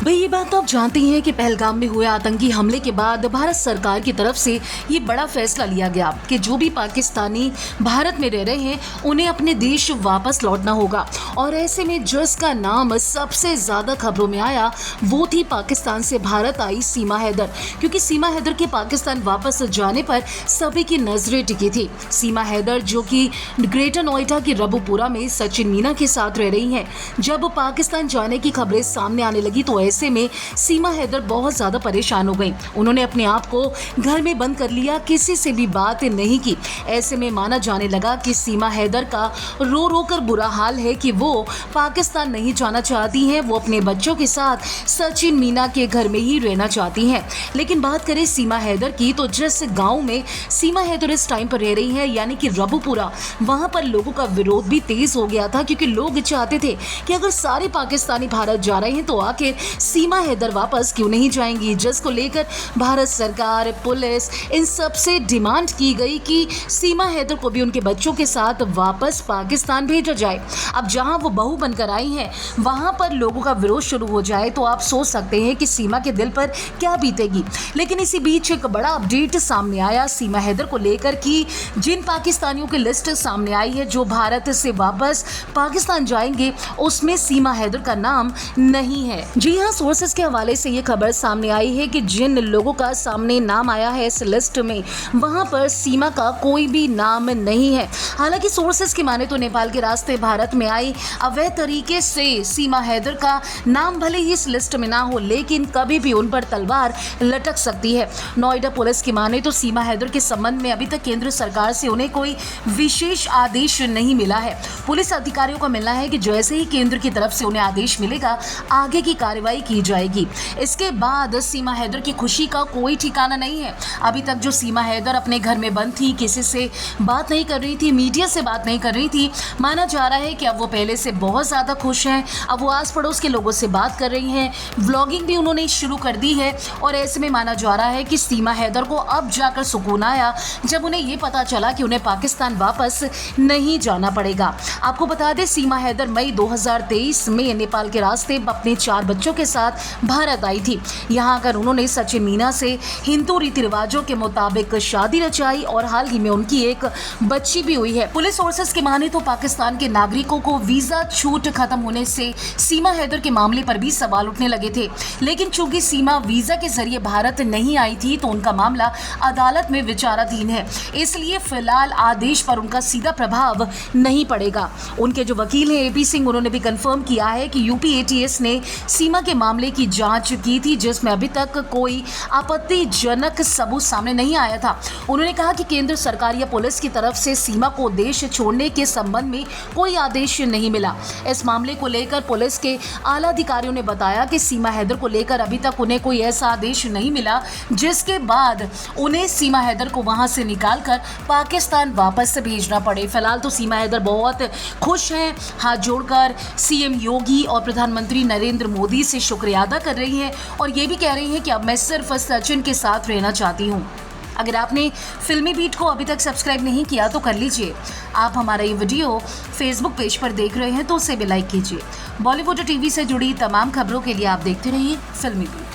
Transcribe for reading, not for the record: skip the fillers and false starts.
भाई ये बात तो आप जानते ही हैं कि पहलगाम में हुए आतंकी हमले के बाद भारत सरकार की तरफ से ये बड़ा फैसला लिया गया कि जो भी पाकिस्तानी भारत में रह रहे हैं उन्हें अपने देश वापस लौटना होगा। और ऐसे में जिसका नाम सबसे ज़्यादा खबरों में आया वो थी पाकिस्तान से भारत आई सीमा हैदर, क्योंकि सीमा हैदर के पाकिस्तान वापस जाने पर सभी की नजरें टिकी थी। सीमा हैदर जो कि ग्रेटर नोएडा की रबुपुरा में सचिन मीना के साथ रह रही हैं। जब पाकिस्तान जाने की खबरें सामने आने लगी तो ऐसे में सीमा हैदर बहुत ज़्यादा परेशान हो गई। उन्होंने अपने आप को घर में बंद कर लिया, किसी से भी बात नहीं की। ऐसे में माना जाने लगा कि सीमा हैदर का रो रो कर बुरा हाल है कि वो पाकिस्तान नहीं जाना चाहती हैं, वो अपने बच्चों के साथ सचिन मीना के घर में ही रहना चाहती हैं। लेकिन बात करें सीमा हैदर की तो जिस गाँव में सीमा हैदर इस टाइम पर रह रही है यानी कि रबुपुरा, वहाँ पर लोगों का विरोध भी तेज हो गया था, क्योंकि लोग चाहते थे कि अगर सारे पाकिस्तानी भारत जा रहे हैं तो आखिर सीमा हैदर वापस क्यों नहीं जाएंगी, जिसको लेकर भारत सरकार, पुलिस, इन सब से डिमांड की गई कि सीमा हैदर को भी उनके बच्चों के साथ वापस पाकिस्तान भेजा जाए। अब जहां वो बहू बनकर आई हैं वहां पर लोगों का विरोध शुरू हो जाए तो आप सोच सकते हैं कि सीमा के दिल पर क्या बीतेगी। लेकिन इसी बीच एक बड़ा अपडेट सामने आया सीमा हैदर को लेकर कि जिन पाकिस्तानियों की लिस्ट सामने आई है जो भारत से वापस पाकिस्तान जाएंगे उसमें सीमा हैदर का नाम नहीं है। जी हाँ, सोर्सेस के हवाले से ये खबर सामने आई है कि जिन लोगों का सामने नाम आया है इस लिस्ट में वहां पर सीमा का कोई भी नाम नहीं है। हालांकि सोर्सेस की माने तो नेपाल के रास्ते भारत में आई अवैध तरीके से सीमा हैदर का नाम भले ही इस लिस्ट में ना हो लेकिन कभी भी उन पर तलवार लटक सकती है। नोएडा पुलिस की माने तो सीमा हैदर के संबंध में अभी तक केंद्र सरकार से उन्हें कोई विशेष आदेश नहीं मिला है। पुलिस अधिकारियों का मिलना है कि जैसे ही केंद्र की तरफ से उन्हें आदेश मिलेगा आगे की कार्रवाई की जाएगी। इसके बाद सीमा हैदर की खुशी का कोई ठिकाना नहीं है। अभी तक जो सीमा हैदर अपने घर में बंद थी, किसी से बात नहीं कर रही थी, मीडिया से बात नहीं कर रही थी, माना जा रहा है कि अब वो पहले से बहुत ज़्यादा खुश हैं। अब वो आस पड़ोस के लोगों से बात कर रही हैं, व्लॉगिंग भी उन्होंने शुरू कर दी है। और ऐसे में माना जा रहा है कि सीमा हैदर को अब जाकर सुकून आया जब उन्हें ये पता चला कि उन्हें पाकिस्तान वापस नहीं जाना पड़ेगा। आपको बता दें सीमा हैदर मई 2023 में नेपाल के रास्ते अपने 4 बच्चों के साथ भारत आई थी। यहाँ आकर उन्होंने सचिन मीना से हिंदू रीति रिवाजों के मुताबिक शादी रचाई और हाल ही में उनकी एक बच्ची भी हुई है। पुलिस सोर्सेस की माने तो पाकिस्तान के नागरिकों को वीजा छूट खत्म होने से सीमा हैदर के मामले पर भी सवाल उठने लगे थे। लेकिन चूंकि सीमा वीजा के जरिए भारत नहीं आई थी तो उनका मामला अदालत में विचाराधीन है, इसलिए फिलहाल आदेश पर उनका सीधा प्रभाव नहीं पड़ेगा। उनके जो वकील हैं AP सिंह, उन्होंने भी कंफर्म किया है कि UP ATS ने सीमा के मामले की जांच की थी जिसमें अभी तक कोई आपत्तिजनक सबूत सामने नहीं आया था। उन्होंने कहा कि केंद्र सरकार या पुलिस की तरफ से सीमा को देश छोड़ने के संबंध में कोई आदेश नहीं मिला। इस मामले को लेकर पुलिस के आला अधिकारियों ने बताया कि सीमा हैदर को लेकर अभी तक उन्हें कोई ऐसा आदेश नहीं मिला जिसके बाद उन्हें सीमा हैदर को वहां से निकालकर पाकिस्तान वापस से भेजना पड़े। फिलहाल तो सीमा हैदर बहुत खुश हैं, हाथ जोड़कर CM योगी और प्रधानमंत्री नरेंद्र मोदी से शुक्रिया अदा कर रही हैं और ये भी कह रही हैं कि अब मैं सिर्फ सचिन के साथ रहना चाहती हूँ। अगर आपने फिल्मी बीट को अभी तक सब्सक्राइब नहीं किया तो कर लीजिए। आप हमारा ये वीडियो फेसबुक पेज पर देख रहे हैं तो उसे भी लाइक कीजिए। बॉलीवुड TV से जुड़ी तमाम खबरों के लिए आप देखते रहिए फिल्मी बीट।